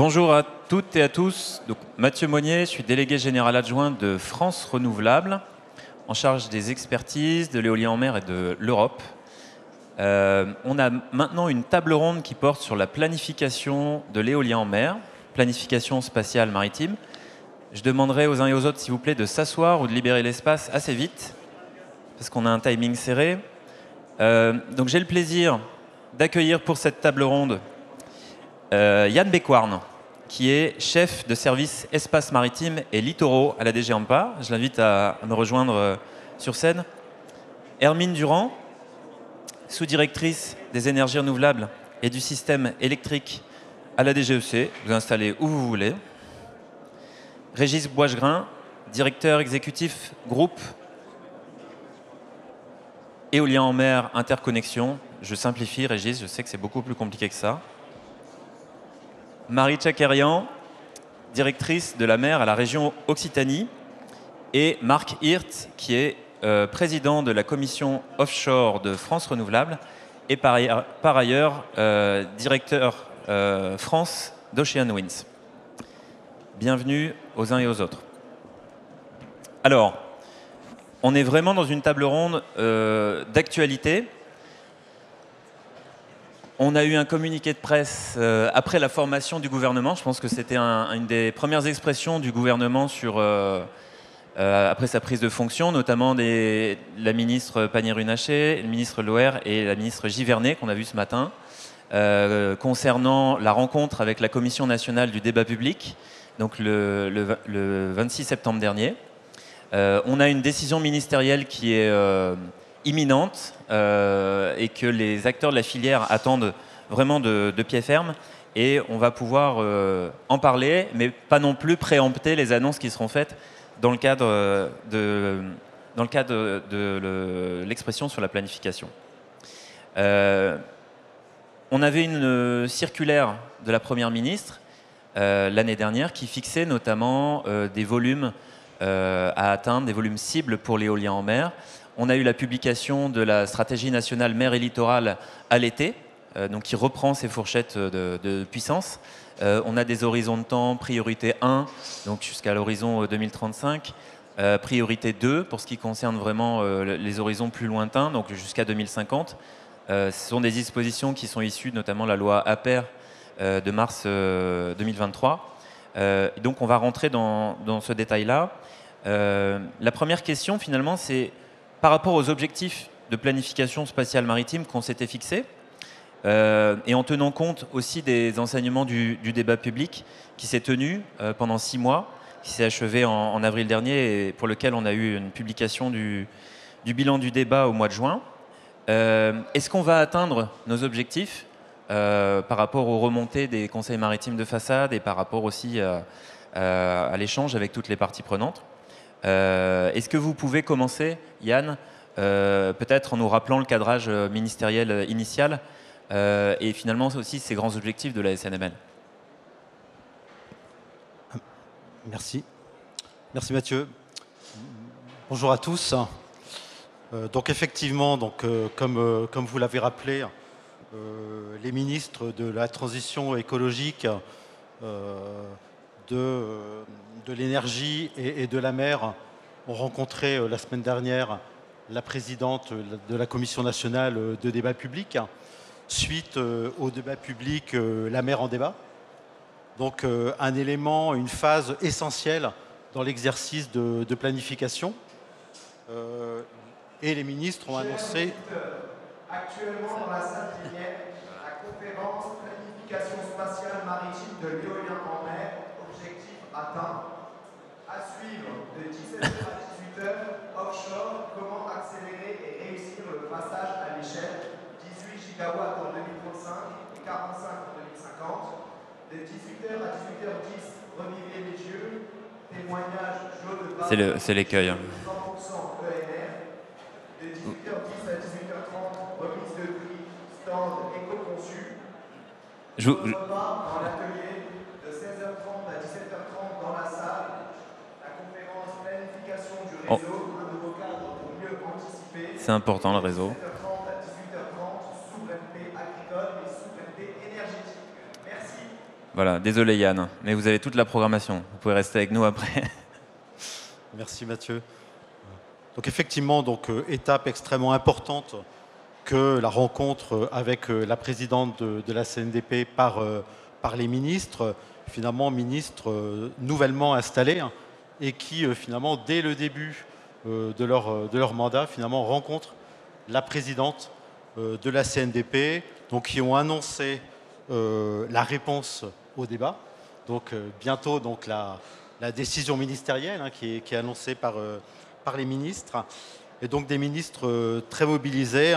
Bonjour à toutes et à tous. Donc, Mathieu Monnier, je suis délégué général adjoint de France Renouvelable, en charge des expertises, de l'éolien en mer et de l'Europe. On a maintenant une table ronde qui porte sur la planification de l'éolien en mer, planification spatiale maritime. Je demanderai aux uns et aux autres, s'il vous plaît, de s'asseoir ou de libérer l'espace assez vite, parce qu'on a un timing serré. Donc j'ai le plaisir d'accueillir pour cette table ronde Yann Bécoirne, qui est chef de service espace maritime et littoraux à la DG AMPA. Je l'invite à me rejoindre sur scène. Hermine Durand, sous-directrice des énergies renouvelables et du système électrique à la DGEC. Vous installez où vous voulez. Régis Boisgrin, directeur exécutif groupe éolien en mer interconnexion. Je simplifie, Régis, je sais que c'est beaucoup plus compliqué que ça. Marie Tchakerian, directrice de la mer à la région Occitanie. Et Marc Hirt, qui est président de la commission offshore de France Renouvelable et par ailleurs directeur France d'Ocean Winds. Bienvenue aux uns et aux autres. Alors, on est vraiment dans une table ronde d'actualité. On a eu un communiqué de presse après la formation du gouvernement. Je pense que c'était une des premières expressions du gouvernement après sa prise de fonction, notamment la ministre Pannier-Runacher, le ministre Loer et la ministre Givernet, qu'on a vu ce matin, concernant la rencontre avec la Commission nationale du débat public, donc le 26 septembre dernier. On a une décision ministérielle qui est imminente et que les acteurs de la filière attendent vraiment de pied ferme. Et on va pouvoir en parler, mais pas non plus préempter les annonces qui seront faites dans le cadre de l'expression sur la planification. On avait une circulaire de la Première ministre l'année dernière qui fixait notamment des volumes à atteindre, des volumes cibles pour l'éolien en mer. On a eu la publication de la stratégie nationale mer et littoral à l'été, donc qui reprend ces fourchettes de puissance. On a des horizons de temps, priorité 1, donc jusqu'à l'horizon 2035, priorité 2 pour ce qui concerne vraiment les horizons plus lointains, donc jusqu'à 2050. Ce sont des dispositions qui sont issues notamment de la loi APER de mars 2023. Donc on va rentrer dans ce détail-là. La première question finalement, c'est par rapport aux objectifs de planification spatiale maritime qu'on s'était fixés, et en tenant compte aussi des enseignements du débat public qui s'est tenu pendant 6 mois, qui s'est achevé en avril dernier et pour lequel on a eu une publication du bilan du débat au mois de juin. Est-ce qu'on va atteindre nos objectifs par rapport aux remontées des conseils maritimes de façade et par rapport aussi à l'échange avec toutes les parties prenantes? Est-ce que vous pouvez commencer, Yann, peut-être en nous rappelant le cadrage ministériel initial et finalement aussi ces grands objectifs de la SNML? Merci. Merci Mathieu. Bonjour à tous. Donc effectivement, comme vous l'avez rappelé, les ministres de la transition écologique, de l'énergie et de la mer ont rencontré la semaine dernière la présidente de la Commission nationale de débat public, suite au débat public La mer en débat. Donc un élément, une phase essentielle dans l'exercice de planification. Et les ministres ont annoncé... Actuellement dans la salle Vignette, la conférence planification spatiale maritime de l'éolien en mer, objectif atteint. À suivre de 17h à 18h, offshore, comment accélérer et réussir le passage à l'échelle 18 gigawatts en 2035 et 45 en 2050. De 18h à 18h10, revivez les yeux, témoignage jaune de base. C'est l'écueil. 100% ENR. De 18h10 à 18h30, remise de prix, stand éco-conçu. Repas dans l'atelier de 16h30 à 17h30 dans la salle. La conférence planification du réseau, un nouveau cadre pour mieux anticiper. C'est important le réseau. 17h30 à 18h30, souveraineté agricole et souveraineté énergétique. Merci. Voilà, désolé Yann, mais vous avez toute la programmation. Vous pouvez rester avec nous après. Merci Mathieu. Donc effectivement, étape extrêmement importante que la rencontre avec la présidente de la CNDP par les ministres, finalement ministres nouvellement installés, hein, et qui finalement dès le début de leur mandat finalement rencontrent la présidente de la CNDP, donc qui ont annoncé la réponse au débat. Donc bientôt la décision ministérielle, hein, qui est annoncée par les ministres, et donc des ministres très mobilisés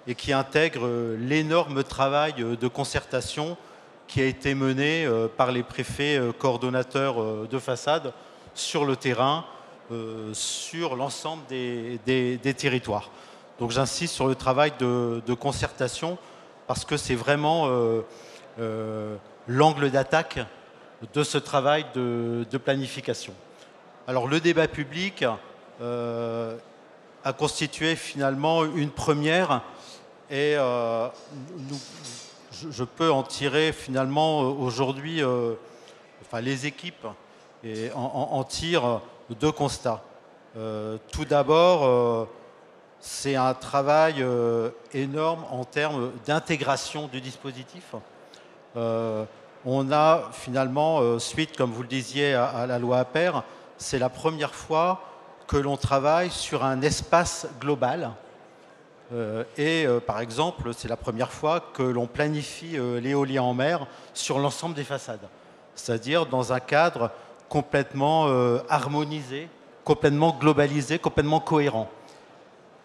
et qui intègrent l'énorme travail de concertation qui a été mené par les préfets coordonnateurs de façade sur le terrain, sur l'ensemble des territoires. Donc j'insiste sur le travail de concertation parce que c'est vraiment l'angle d'attaque de ce travail de planification. Alors le débat public a constitué finalement une première et je peux en tirer finalement aujourd'hui, enfin les équipes en tirent deux constats. Tout d'abord, c'est un travail énorme en termes d'intégration du dispositif. On a finalement, suite, comme vous le disiez, à la loi APER, c'est la première fois que l'on travaille sur un espace global. Par exemple, c'est la première fois que l'on planifie l'éolien en mer sur l'ensemble des façades. C'est-à-dire dans un cadre complètement harmonisé, complètement globalisé, complètement cohérent.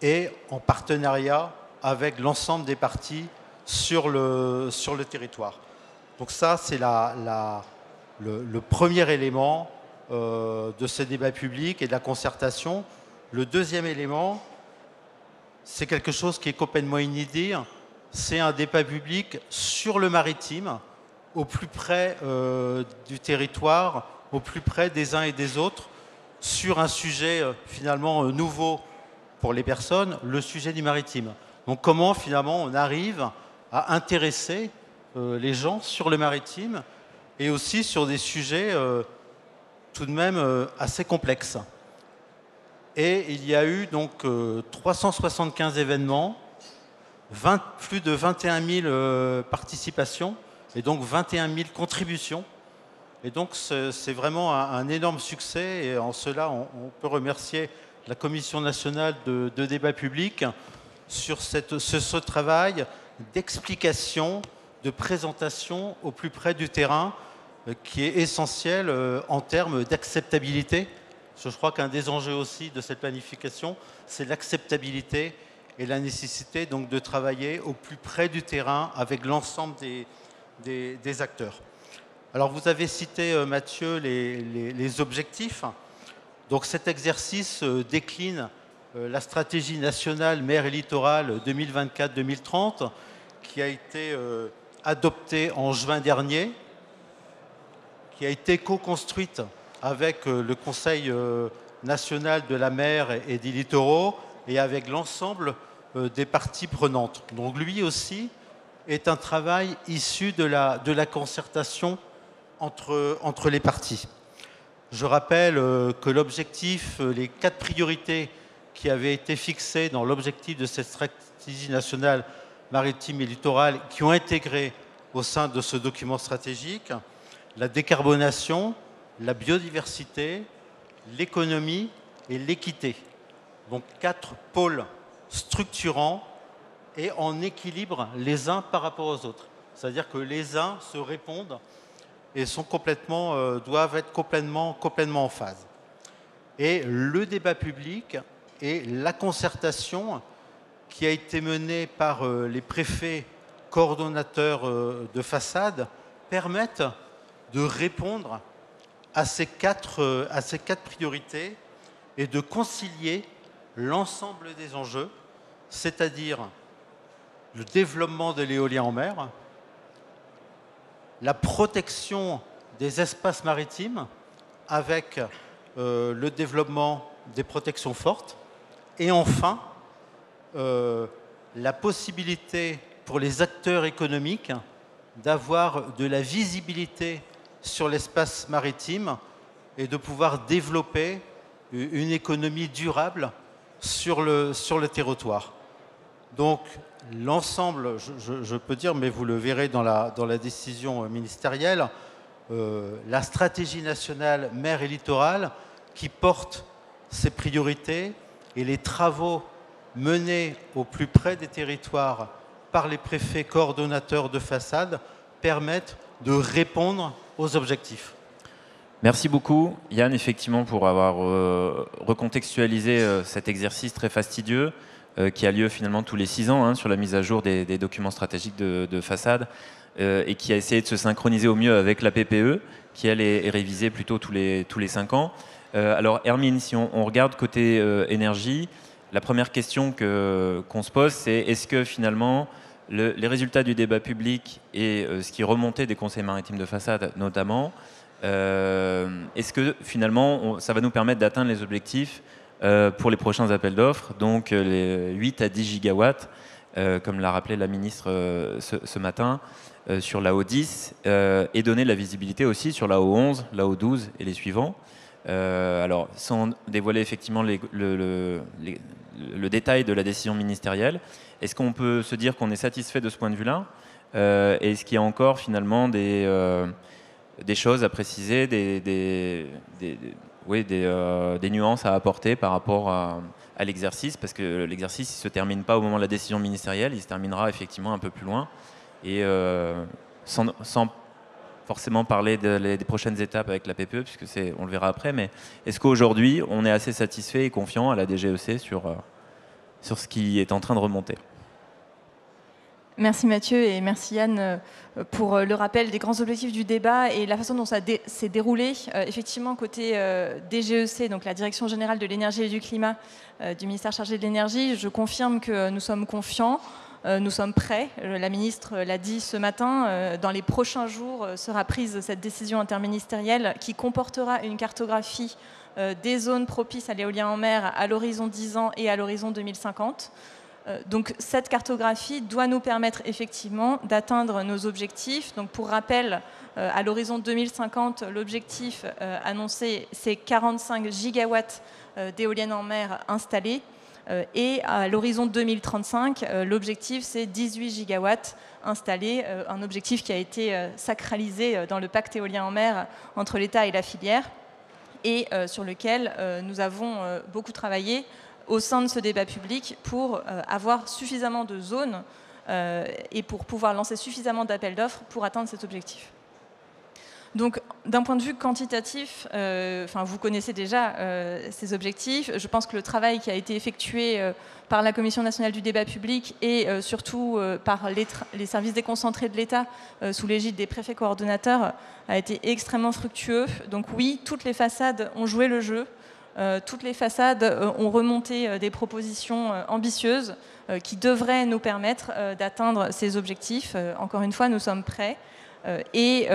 Et en partenariat avec l'ensemble des parties sur le territoire. Donc ça, c'est le premier élément de ce débat public et de la concertation. Le deuxième élément, c'est quelque chose qui est complètement inédit. C'est un débat public sur le maritime, au plus près du territoire, au plus près des uns et des autres, sur un sujet finalement nouveau pour les personnes, le sujet du maritime. Donc comment finalement on arrive à intéresser les gens sur le maritime et aussi sur des sujets tout de même assez complexes. Et il y a eu donc 375 événements, plus de 21 000 participations et donc 21 000 contributions. Et donc c'est vraiment un énorme succès et en cela on peut remercier la Commission nationale de débat public sur ce travail d'explication, de présentation au plus près du terrain qui est essentiel en termes d'acceptabilité. Je crois qu'un des enjeux aussi de cette planification, c'est l'acceptabilité et la nécessité donc de travailler au plus près du terrain avec l'ensemble des acteurs. Alors vous avez cité, Mathieu, les objectifs. Donc cet exercice décline la stratégie nationale mer et littoral 2024-2030 qui a été adoptée en juin dernier, qui a été co-construite avec le Conseil national de la mer et des littoraux et avec l'ensemble des parties prenantes. Donc lui aussi est un travail issu de la concertation entre les parties. Je rappelle que l'objectif, les 4 priorités qui avaient été fixées dans l'objectif de cette stratégie nationale maritime et littorale, qui ont intégré au sein de ce document stratégique, la décarbonation, la biodiversité, l'économie et l'équité. Donc 4 pôles structurants et en équilibre les uns par rapport aux autres. C'est-à-dire que les uns se répondent et doivent être complètement en phase. Et le débat public et la concertation qui a été menée par les préfets coordonnateurs de façade permettent de répondre à ces quatre priorités et de concilier l'ensemble des enjeux, c'est-à-dire le développement de l'éolien en mer, la protection des espaces maritimes avec le développement des protections fortes et enfin la possibilité pour les acteurs économiques d'avoir de la visibilité sur l'espace maritime et de pouvoir développer une économie durable sur le territoire. Donc l'ensemble, je peux dire, mais vous le verrez dans la décision ministérielle, la stratégie nationale mer et littoral qui porte ces priorités et les travaux menés au plus près des territoires par les préfets coordonnateurs de façade permettent de répondre aux objectifs. Merci beaucoup, Yann, effectivement, pour avoir recontextualisé cet exercice très fastidieux qui a lieu finalement tous les 6 ans sur la mise à jour des documents stratégiques de façade et qui a essayé de se synchroniser au mieux avec la PPE, qui elle est révisée plutôt tous les 5 ans. Alors Hermine, si on regarde côté énergie, la première question qu'on se pose, c'est est-ce que finalement les résultats du débat public et ce qui est remonté des conseils maritimes de façade notamment, est-ce que finalement ça va nous permettre d'atteindre les objectifs pour les prochains appels d'offres, donc les 8 à 10 gigawatts, comme l'a rappelé la ministre ce matin, sur la O10, et donner de la visibilité aussi sur la O11, la O12 et les suivants. Alors, sans dévoiler effectivement le détail de la décision ministérielle, est-ce qu'on peut se dire qu'on est satisfait de ce point de vue-là? Est-ce qu'il y a encore finalement des choses à préciser, des nuances à apporter par rapport à l'exercice? Parce que l'exercice ne se termine pas au moment de la décision ministérielle, il se terminera effectivement un peu plus loin. Et sans forcément parler des prochaines étapes avec la PPE, puisque on le verra après, mais est-ce qu'aujourd'hui, on est assez satisfait et confiant à la DGEC sur ce qui est en train de remonter? Merci Mathieu et merci Yann pour le rappel des grands objectifs du débat et la façon dont ça s'est déroulé. Effectivement, côté DGEC, donc la Direction Générale de l'Énergie et du Climat du ministère chargé de l'Énergie, je confirme que nous sommes confiants. Nous sommes prêts, la ministre l'a dit ce matin, dans les prochains jours sera prise cette décision interministérielle qui comportera une cartographie des zones propices à l'éolien en mer à l'horizon 10 ans et à l'horizon 2050. Donc cette cartographie doit nous permettre effectivement d'atteindre nos objectifs. Donc pour rappel, à l'horizon 2050, l'objectif annoncé c'est 45 gigawatts d'éoliennes en mer installées. Et à l'horizon 2035, l'objectif c'est 18 gigawatts installés, un objectif qui a été sacralisé dans le pacte éolien en mer entre l'État et la filière et sur lequel nous avons beaucoup travaillé au sein de ce débat public pour avoir suffisamment de zones et pour pouvoir lancer suffisamment d'appels d'offres pour atteindre cet objectif. Donc, d'un point de vue quantitatif, vous connaissez déjà ces objectifs. Je pense que le travail qui a été effectué par la Commission nationale du débat public et surtout par les services déconcentrés de l'État sous l'égide des préfets coordonnateurs a été extrêmement fructueux. Donc oui, toutes les façades ont joué le jeu. Toutes les façades ont remonté des propositions ambitieuses qui devraient nous permettre d'atteindre ces objectifs. Encore une fois, nous sommes prêts. Et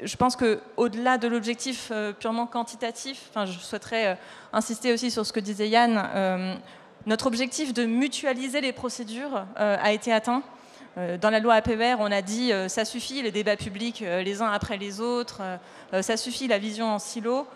je pense qu'au-delà de l'objectif purement quantitatif, je souhaiterais insister aussi sur ce que disait Yann, notre objectif de mutualiser les procédures a été atteint. Dans la loi APER, on a dit ça suffit, les débats publics les uns après les autres, ça suffit la vision en silo.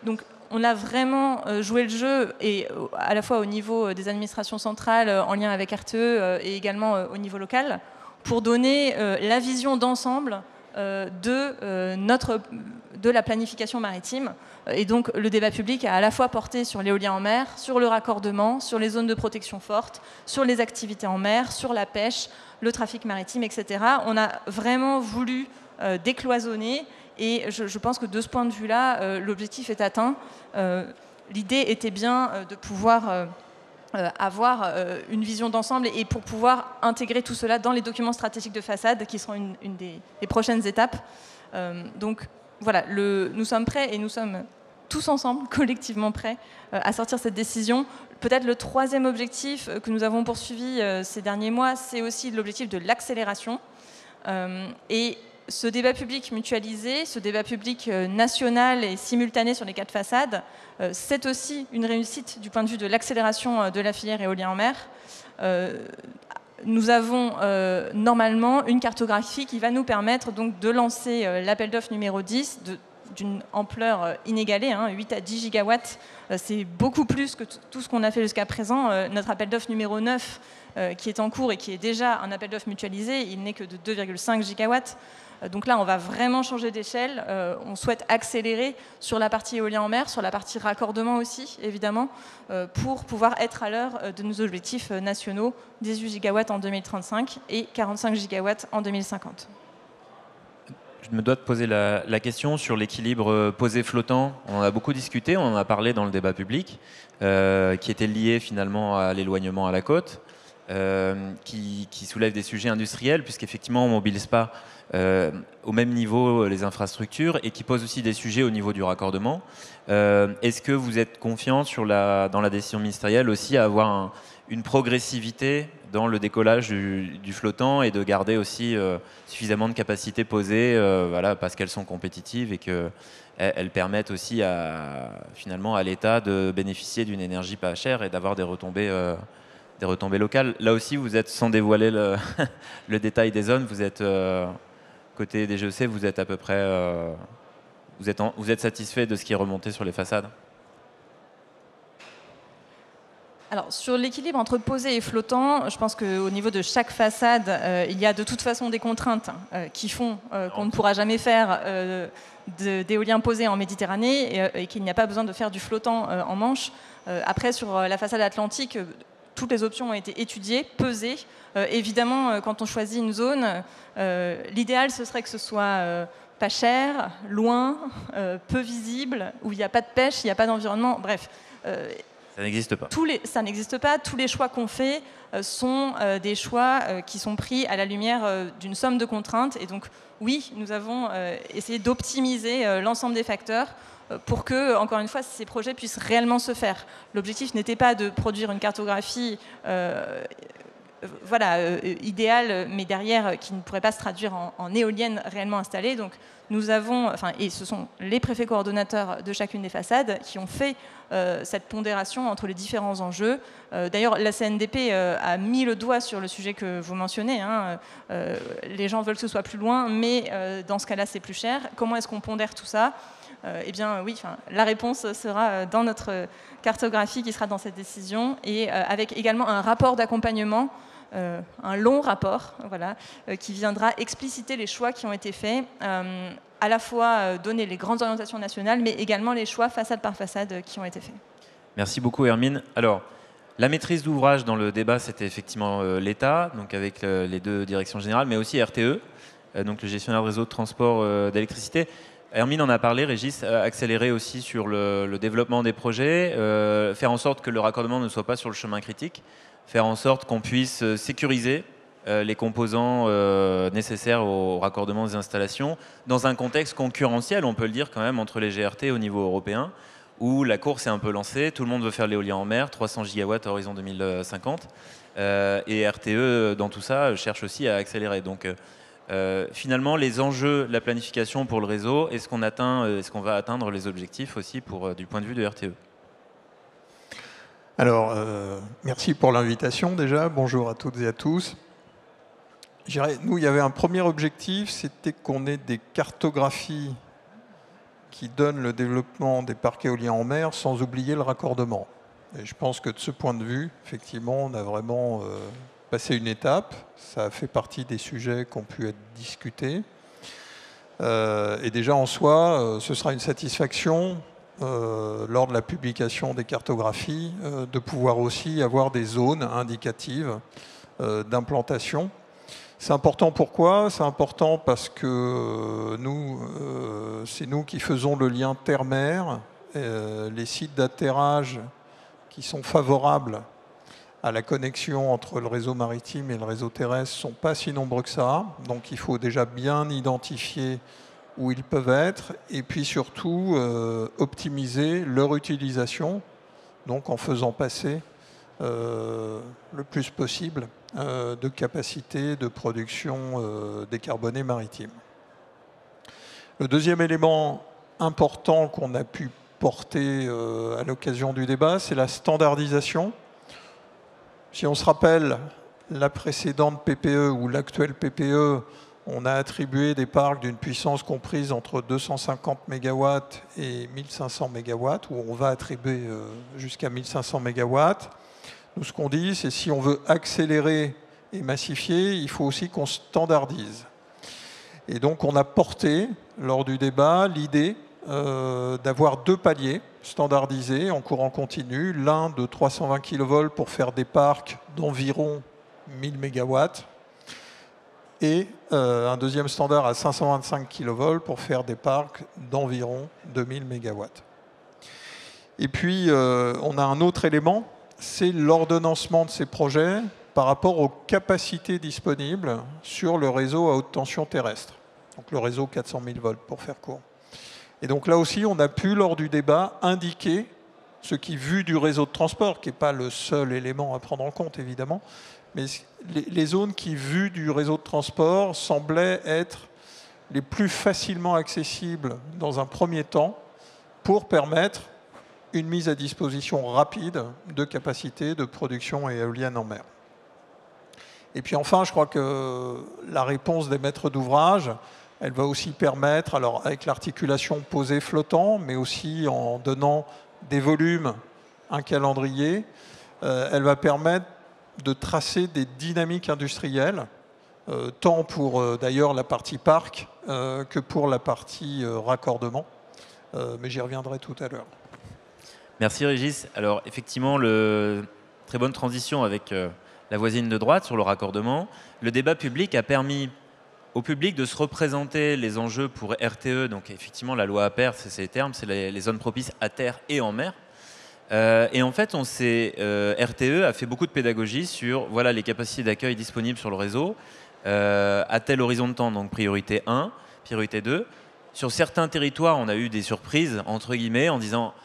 Donc on a vraiment joué le jeu, et à la fois au niveau des administrations centrales, en lien avec RTE, et également au niveau local, pour donner la vision d'ensemble de la planification maritime. Et donc le débat public a à la fois porté sur l'éolien en mer, sur le raccordement, sur les zones de protection forte, sur les activités en mer, sur la pêche, le trafic maritime, etc. On a vraiment voulu décloisonner, et je pense que de ce point de vue-là, l'objectif est atteint. L'idée était bien de pouvoir avoir une vision d'ensemble et pour pouvoir intégrer tout cela dans les documents stratégiques de façade qui seront une des prochaines étapes. Donc voilà, nous sommes prêts et nous sommes tous ensemble, collectivement prêts à sortir cette décision. Peut-être le troisième objectif que nous avons poursuivi ces derniers mois, c'est aussi l'objectif de l'accélération. Et ce débat public mutualisé, ce débat public national et simultané sur les 4 façades, c'est aussi une réussite du point de vue de l'accélération de la filière éolien en mer. nous avons normalement une cartographie qui va nous permettre donc de lancer l'appel d'offres numéro 10 d'une ampleur inégalée, 8 à 10 gigawatts. C'est beaucoup plus que tout ce qu'on a fait jusqu'à présent. Notre appel d'offres numéro 9, qui est en cours et qui est déjà un appel d'offres mutualisé, il n'est que de 2,5 gigawatts. Donc là, on va vraiment changer d'échelle. On souhaite accélérer sur la partie éolien en mer, sur la partie raccordement aussi, évidemment, pour pouvoir être à l'heure de nos objectifs nationaux, 18 gigawatts en 2035 et 45 gigawatts en 2050. Je me dois de poser la question sur l'équilibre posé-flottant. On en a beaucoup discuté, on en a parlé dans le débat public, qui était lié finalement à l'éloignement à la côte, qui soulève des sujets industriels, puisqu'effectivement on ne mobilise pas au même niveau les infrastructures et qui pose aussi des sujets au niveau du raccordement. Est-ce que vous êtes confiant dans la décision ministérielle aussi à avoir une progressivité dans le décollage du flottant et de garder aussi suffisamment de capacités posées voilà, parce qu'elles sont compétitives et qu'elles permettent aussi finalement à l'État de bénéficier d'une énergie pas chère et d'avoir des retombées locales. Là aussi, vous êtes, sans dévoiler le détail des zones, vous êtes... Côté des GEC, vous êtes à peu près, vous êtes satisfait de ce qui est remonté sur les façades? Alors, sur l'équilibre entre posé et flottant, je pense qu'au niveau de chaque façade, il y a de toute façon des contraintes qui font qu'on ne pourra jamais faire d'éolien posé en Méditerranée et qu'il n'y a pas besoin de faire du flottant en Manche. Après, sur la façade atlantique, toutes les options ont été étudiées, pesées. Évidemment, quand on choisit une zone, l'idéal, ce serait que ce soit pas cher, loin, peu visible, où il n'y a pas de pêche, il n'y a pas d'environnement, bref. Ça n'existe pas. Ça n'existe pas. Tous les choix qu'on fait sont des choix qui sont pris à la lumière d'une somme de contraintes. Et donc, oui, nous avons essayé d'optimiser l'ensemble des facteurs pour que, encore une fois, ces projets puissent réellement se faire. L'objectif n'était pas de produire une cartographie idéale, mais derrière, qui ne pourrait pas se traduire en éolienne réellement installée. Donc, nous avons, et ce sont les préfets coordonnateurs de chacune des façades qui ont fait cette pondération entre les différents enjeux. D'ailleurs, la CNDP a mis le doigt sur le sujet que vous mentionnez. Les gens veulent que ce soit plus loin, mais dans ce cas-là, c'est plus cher. Comment est-ce qu'on pondère tout ça ? Eh bien, oui, la réponse sera dans notre cartographie qui sera dans cette décision et avec également un rapport d'accompagnement, un long rapport, qui viendra expliciter les choix qui ont été faits, à la fois donner les grandes orientations nationales, mais également les choix façade par façade qui ont été faits. Merci beaucoup, Hermine. Alors, la maîtrise d'ouvrage dans le débat, c'était effectivement l'État, donc avec les deux directions générales, mais aussi RTE, donc le gestionnaire de réseau de transport d'électricité. Hermine en a parlé, Régis, accélérer aussi sur le développement des projets, faire en sorte que le raccordement ne soit pas sur le chemin critique, faire en sorte qu'on puisse sécuriser les composants nécessaires au raccordement des installations dans un contexte concurrentiel, on peut le dire quand même, entre les GRT au niveau européen, où la course est un peu lancée, tout le monde veut faire l'éolien en mer, 300 gigawatts à horizon 2050, et RTE, dans tout ça, cherche aussi à accélérer. Donc, finalement, les enjeux, la planification pour le réseau, est-ce qu'on va atteindre les objectifs aussi du point de vue de RTE? Alors, merci pour l'invitation déjà. Bonjour à toutes et à tous. Nous, il y avait un premier objectif, c'était qu'on ait des cartographies qui donnent le développement des parcs éoliens en mer sans oublier le raccordement. Et je pense que de ce point de vue, effectivement, on a vraiment passé une étape. Ça a fait partie des sujets qui ont pu être discutés. Et déjà, en soi, ce sera une satisfaction lors de la publication des cartographies de pouvoir aussi avoir des zones indicatives d'implantation. C'est important pourquoi? C'est important parce que c'est nous qui faisons le lien terre-mer. Les sites d'atterrage qui sont favorables à la connexion entre le réseau maritime et le réseau terrestre ne sont pas si nombreux que ça. Donc il faut déjà bien identifier où ils peuvent être et puis surtout optimiser leur utilisation, donc en faisant passer le plus possible de capacité de production décarbonée maritime. Le deuxième élément important qu'on a pu porter à l'occasion du débat, c'est la standardisation. Si on se rappelle, la précédente PPE ou l'actuelle PPE, on a attribué des parcs d'une puissance comprise entre 250 MW et 1500 MW, où on va attribuer jusqu'à 1500 MW. Nous, ce qu'on dit, c'est si on veut accélérer et massifier, il faut aussi qu'on standardise. Et donc, on a porté, lors du débat, l'idée d'avoir 2 paliers standardisés en courant continu, l'un de 320 kV pour faire des parcs d'environ 1000 MW, et un deuxième standard à 525 kV pour faire des parcs d'environ 2000 MW. Et puis, on a un autre élément, c'est l'ordonnancement de ces projets par rapport aux capacités disponibles sur le réseau à haute tension terrestre. Donc le réseau 400 000 volts, pour faire court. Et donc là aussi, on a pu, lors du débat, indiquer ce qui, vu du réseau de transport, qui n'est pas le seul élément à prendre en compte, évidemment, mais les zones qui, vues du réseau de transport, semblaient être les plus facilement accessibles dans un premier temps pour permettre une mise à disposition rapide de capacités de production éolienne en mer. Et puis enfin, je crois que la réponse des maîtres d'ouvrage, elle va aussi permettre, alors avec l'articulation posée flottant, mais aussi en donnant des volumes, un calendrier, elle va permettre de tracer des dynamiques industrielles, tant pour d'ailleurs la partie parc que pour la partie raccordement. Mais j'y reviendrai tout à l'heure. Merci Régis. Alors effectivement, très bonne transition avec la voisine de droite sur le raccordement. Le débat public a permis au public de se représenter les enjeux pour RTE. Donc effectivement, la loi APER, c'est les termes, c'est les zones propices à terre et en mer. Et en fait, RTE a fait beaucoup de pédagogie sur voilà, les capacités d'accueil disponibles sur le réseau à tel horizon de temps, donc priorité 1, priorité 2. Sur certains territoires, on a eu des surprises, entre guillemets, en disant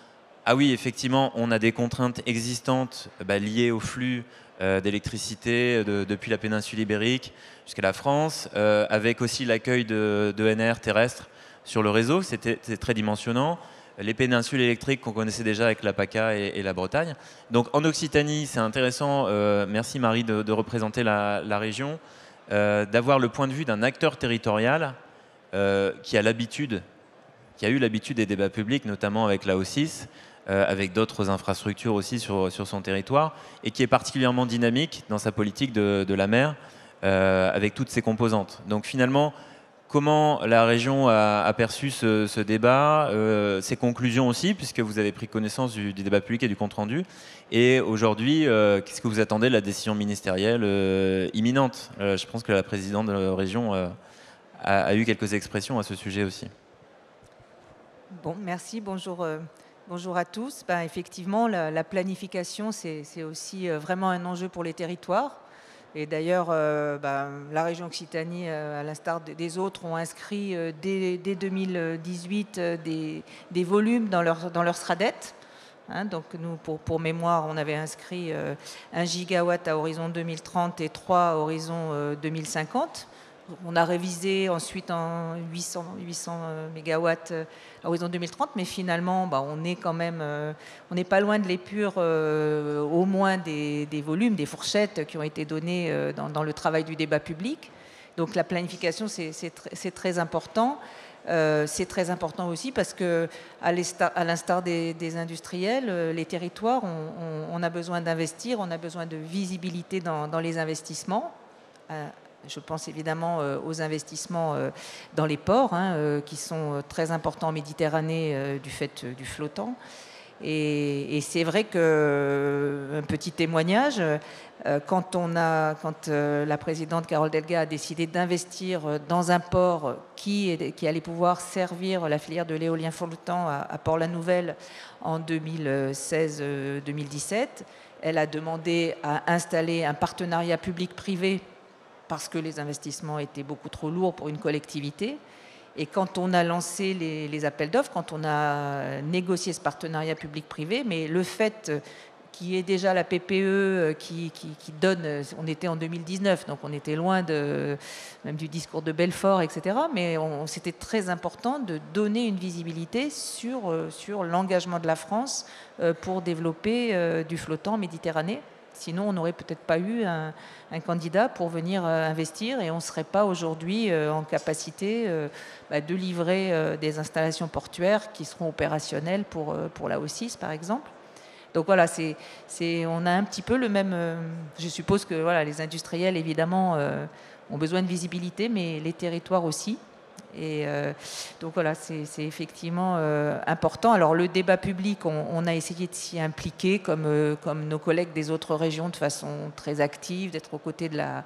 ah oui, effectivement, on a des contraintes existantes liées au flux d'électricité depuis la péninsule ibérique jusqu'à la France, avec aussi l'accueil d'ENR terrestre sur le réseau, c'était très dimensionnant. Les péninsules électriques qu'on connaissait déjà avec la PACA et la Bretagne. Donc en Occitanie, c'est intéressant, merci Marie de représenter la région, d'avoir le point de vue d'un acteur territorial qui a eu l'habitude des débats publics, notamment avec la O6, avec d'autres infrastructures aussi sur son territoire, et qui est particulièrement dynamique dans sa politique de la mer, avec toutes ses composantes. Donc finalement, comment la région a perçu ce débat, ses conclusions aussi, puisque vous avez pris connaissance du débat public et du compte-rendu. Et aujourd'hui, qu'est-ce que vous attendez de la décision ministérielle imminente? Je pense que la présidente de la région a eu quelques expressions à ce sujet aussi. Bon, merci, bonjour à tous. Effectivement, la planification, c'est aussi vraiment un enjeu pour les territoires. Et d'ailleurs, la région Occitanie, à l'instar des autres, ont inscrit dès 2018 des volumes dans leur SRADET. Donc nous, pour mémoire, on avait inscrit 1 gigawatt à horizon 2030 et 3 à horizon 2050. On a révisé ensuite en 800 mégawatts à horizon 2030, mais finalement, on est quand même, on n'est pas loin de l'épure, au moins des volumes, des fourchettes qui ont été données dans le travail du débat public. Donc la planification, c'est très important. C'est très important aussi parce que, à l'instar des industriels, les territoires, on a besoin d'investir, on a besoin de visibilité dans les investissements. Je pense évidemment aux investissements dans les ports, qui sont très importants en Méditerranée du fait du flottant. Et c'est vrai un petit témoignage, quand la présidente Carole Delga a décidé d'investir dans un port qui allait pouvoir servir la filière de l'éolien flottant à Port-la-Nouvelle en 2016-2017, elle a demandé à installer un partenariat public-privé parce que les investissements étaient beaucoup trop lourds pour une collectivité. Et quand on a lancé les appels d'offres, quand on a négocié ce partenariat public-privé, mais le fait qu'il y ait déjà la PPE qui donne, on était en 2019, donc on était loin même du discours de Belfort, etc. Mais c'était très important de donner une visibilité sur l'engagement de la France pour développer du flottant en Méditerranée. Sinon, on n'aurait peut-être pas eu un candidat pour venir investir et on ne serait pas aujourd'hui en capacité de livrer des installations portuaires qui seront opérationnelles pour la O6, par exemple. Donc voilà, on a un petit peu le même... je suppose que voilà, les industriels, évidemment, ont besoin de visibilité, mais les territoires aussi. Et donc voilà, c'est effectivement important. Alors le débat public, on a essayé de s'y impliquer comme nos collègues des autres régions de façon très active, d'être aux côtés de la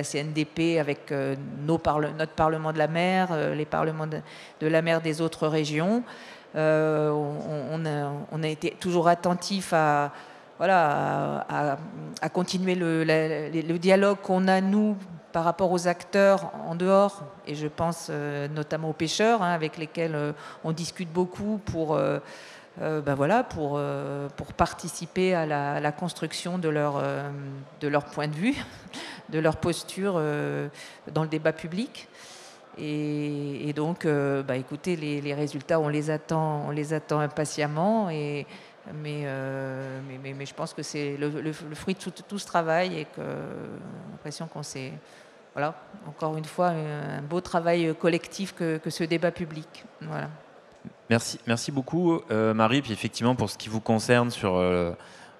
CNDP avec notre Parlement de la mer, les parlements de la mer des autres régions. On a été toujours attentifs à continuer le dialogue qu'on a, nous, par rapport aux acteurs en dehors, et je pense notamment aux pêcheurs, avec lesquels on discute beaucoup pour participer à la construction de leur point de vue, de leur posture dans le débat public. Et donc, écoutez, les résultats, on les attend impatiemment. Mais je pense que c'est le fruit de tout ce travail et que j'ai l'impression qu'on s'est... Voilà, encore une fois, un beau travail collectif que ce débat public. Voilà. Merci beaucoup, Marie. Puis effectivement, pour ce qui vous concerne sur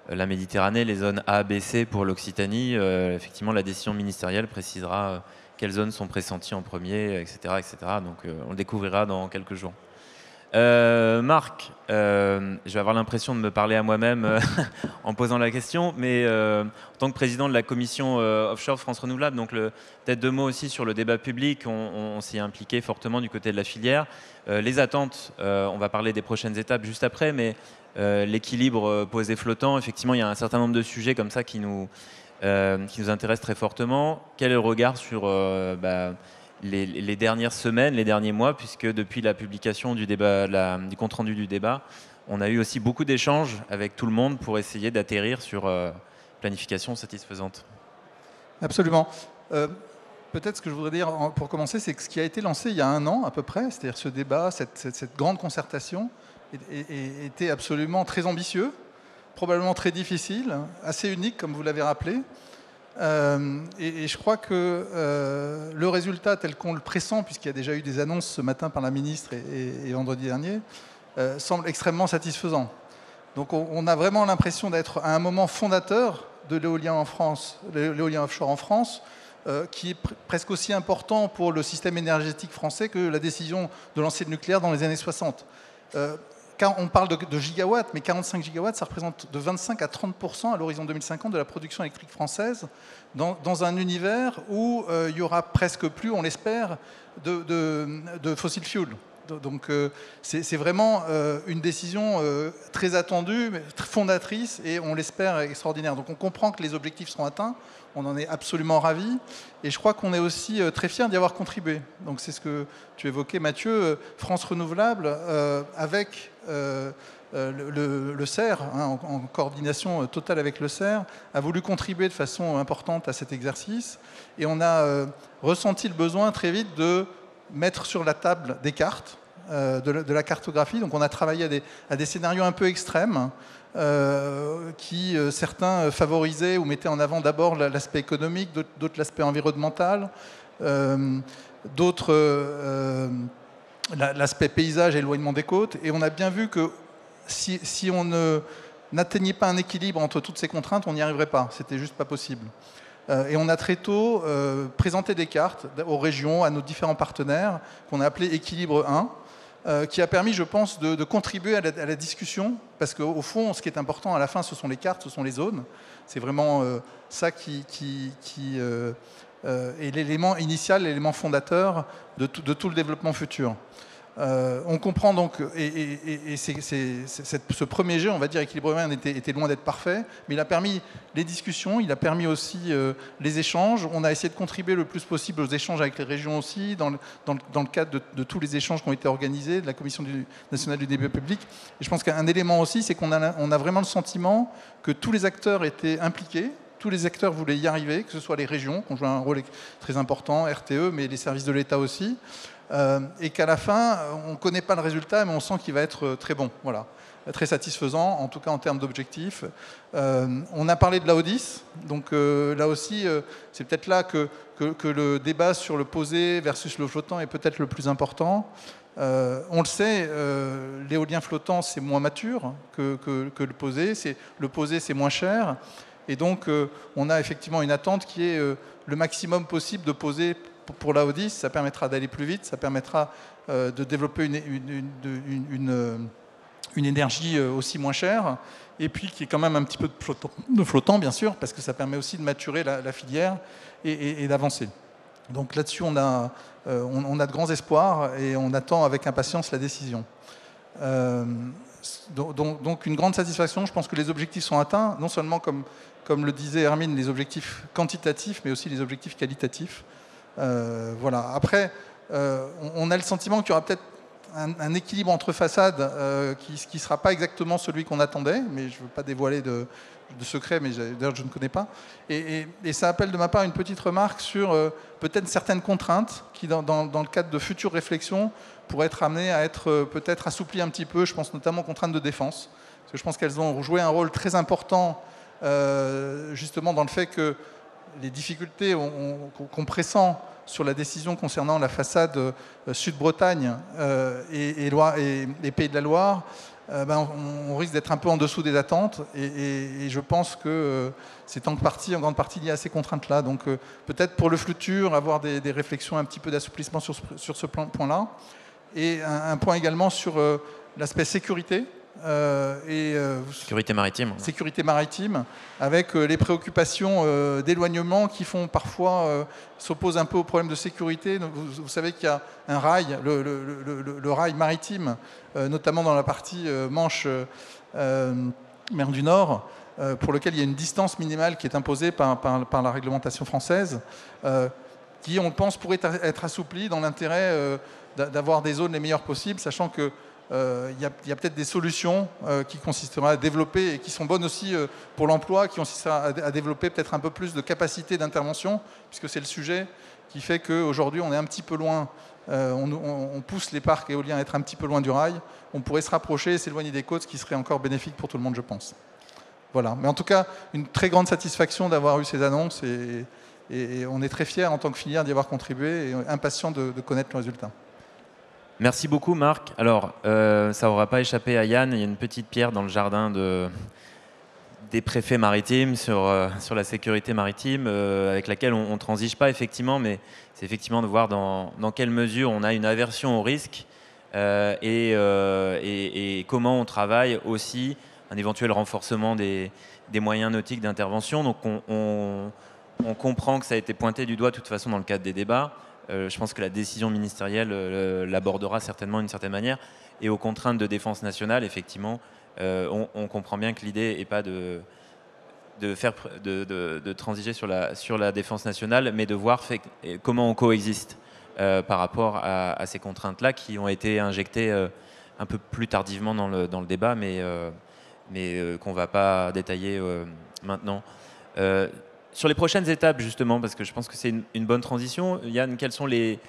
la Méditerranée, les zones A, B, C pour l'Occitanie, effectivement, la décision ministérielle précisera quelles zones sont pressenties en premier, etc. etc. Donc, on le découvrira dans quelques jours. Marc, je vais avoir l'impression de me parler à moi-même en posant la question, mais en tant que président de la commission offshore France Renouvelable, donc peut-être 2 mots aussi sur le débat public, on s'y est impliqué fortement du côté de la filière. Les attentes, on va parler des prochaines étapes juste après, mais l'équilibre posé flottant, effectivement, il y a un certain nombre de sujets comme ça qui nous intéressent très fortement. Quel est le regard sur... les dernières semaines, les derniers mois, puisque depuis la publication du compte-rendu du débat, on a eu aussi beaucoup d'échanges avec tout le monde pour essayer d'atterrir sur planification satisfaisante. Absolument. Peut-être ce que je voudrais dire pour commencer, c'est que ce qui a été lancé il y a 1 an à peu près, c'est-à-dire ce débat, cette grande concertation, était absolument très ambitieux, probablement très difficile, assez unique comme vous l'avez rappelé. Et je crois que le résultat tel qu'on le pressent, puisqu'il y a déjà eu des annonces ce matin par la ministre et vendredi dernier, semble extrêmement satisfaisant. Donc on a vraiment l'impression d'être à un moment fondateur de l'éolien en France, l'éolien offshore en France, qui est presque aussi important pour le système énergétique français que la décision de lancer le nucléaire dans les années 60. On parle de gigawatts, mais 45 gigawatts, ça représente de 25 à 30% à l'horizon 2050 de la production électrique française, dans un univers où il y aura presque plus, on l'espère, de fossil fuel. Donc c'est vraiment une décision très attendue, fondatrice, et on l'espère extraordinaire. Donc on comprend que les objectifs seront atteints, on en est absolument ravis, et je crois qu'on est aussi très fiers d'y avoir contribué. Donc c'est ce que tu évoquais, Mathieu, France Renouvelable, avec le CER, en coordination totale avec le CER, a voulu contribuer de façon importante à cet exercice, et on a ressenti le besoin très vite de mettre sur la table des cartes, de la cartographie. Donc on a travaillé à des scénarios un peu extrêmes, qui certains favorisaient ou mettaient en avant d'abord l'aspect économique, d'autres l'aspect environnemental, d'autres l'aspect paysage et éloignement des côtes. Et on a bien vu que si on n'atteignait pas un équilibre entre toutes ces contraintes, on n'y arriverait pas. C'était juste pas possible. Et on a très tôt présenté des cartes aux régions, à nos différents partenaires, qu'on a appelé Équilibre 1, qui a permis, je pense, de contribuer à la discussion, parce qu'au fond, ce qui est important à la fin, ce sont les cartes, ce sont les zones. C'est vraiment ça qui est l'élément initial, l'élément fondateur de tout le développement futur. On comprend donc, et ce premier jet, on va dire, Équilibre 1 était loin d'être parfait, mais il a permis les discussions, il a permis aussi les échanges. On a essayé de contribuer le plus possible aux échanges avec les régions aussi, dans le cadre de tous les échanges qui ont été organisés, de la Commission nationale du débat public. Et je pense qu'un élément aussi, c'est qu'on a vraiment le sentiment que tous les acteurs étaient impliqués, tous les acteurs voulaient y arriver, que ce soit les régions, qui ont joué un rôle très important, RTE, mais les services de l'État aussi, et qu'à la fin, on ne connaît pas le résultat, mais on sent qu'il va être très bon, voilà, très satisfaisant, en tout cas en termes d'objectifs. On a parlé de l'AO10, donc là aussi, c'est peut-être là que le débat sur le posé versus le flottant est peut-être le plus important. On le sait, l'éolien flottant, c'est moins mature que le posé. Le posé, c'est moins cher. Et donc, on a effectivement une attente qui est le maximum possible de posé pour l'AO10. Ça permettra d'aller plus vite, ça permettra de développer une énergie aussi moins chère, et puis qui est quand même un petit peu de flottant, bien sûr, parce que ça permet aussi de maturer la filière et d'avancer. Donc là-dessus, on a de grands espoirs et on attend avec impatience la décision. Donc une grande satisfaction. Je pense que les objectifs sont atteints, non seulement comme le disait Hermine, les objectifs quantitatifs, mais aussi les objectifs qualitatifs. Voilà. Après, on a le sentiment qu'il y aura peut-être un équilibre entre façades qui ne sera pas exactement celui qu'on attendait, mais je ne veux pas dévoiler de secret, mais d'ailleurs je ne connais pas. Et ça appelle de ma part une petite remarque sur peut-être certaines contraintes qui, dans le cadre de futures réflexions, pourraient être amenées à être peut-être assouplies un petit peu. Je pense notamment aux contraintes de défense, parce que je pense qu'elles ont joué un rôle très important justement dans le fait que les difficultés qu'on pressent sur la décision concernant la façade Sud-Bretagne et Pays de la Loire, on risque d'être un peu en dessous des attentes, et je pense que c'est en grande partie lié à ces contraintes-là. Donc peut-être pour le futur, avoir des réflexions, un petit peu d'assouplissement sur ce point-là. Et un point également sur l'aspect sécurité. Sécurité maritime. Sécurité maritime, avec les préoccupations d'éloignement qui font parfois s'opposent un peu au problème de sécurité. Donc, vous savez qu'il y a un rail, le rail maritime, notamment dans la partie Manche, mer du Nord, pour lequel il y a une distance minimale qui est imposée par la réglementation française, qui, on pense, pourrait être assouplie dans l'intérêt d'avoir des zones les meilleures possibles, sachant que il y a peut-être des solutions qui consisteraient à développer et qui sont bonnes aussi pour l'emploi, qui consisteraient à développer peut-être un peu plus de capacité d'intervention, puisque c'est le sujet qui fait qu'aujourd'hui on est un petit peu loin, on pousse les parcs éoliens à être un petit peu loin du rail. On pourrait se rapprocher et s'éloigner des côtes, ce qui serait encore bénéfique pour tout le monde, je pense. Voilà. Mais en tout cas, une très grande satisfaction d'avoir eu ces annonces, et on est très fiers en tant que filière d'y avoir contribué et impatients de connaître le résultat. Merci beaucoup, Marc. Alors, ça n'aura pas échappé à Yann, il y a une petite pierre dans le jardin des préfets maritimes sur la sécurité maritime, avec laquelle on ne transige pas, effectivement, mais c'est effectivement de voir dans quelle mesure on a une aversion au risque et comment on travaille aussi un éventuel renforcement des moyens nautiques d'intervention. Donc, on comprend que ça a été pointé du doigt, de toute façon, dans le cadre des débats. Je pense que la décision ministérielle l'abordera certainement d'une certaine manière. Et aux contraintes de défense nationale, effectivement, on comprend bien que l'idée n'est pas de transiger sur la défense nationale, mais de voir comment on coexiste par rapport à ces contraintes-là qui ont été injectées un peu plus tardivement dans le débat, mais qu'on ne va pas détailler maintenant. Sur les prochaines étapes, justement, parce que je pense que c'est une bonne transition, Yann, quelles sont les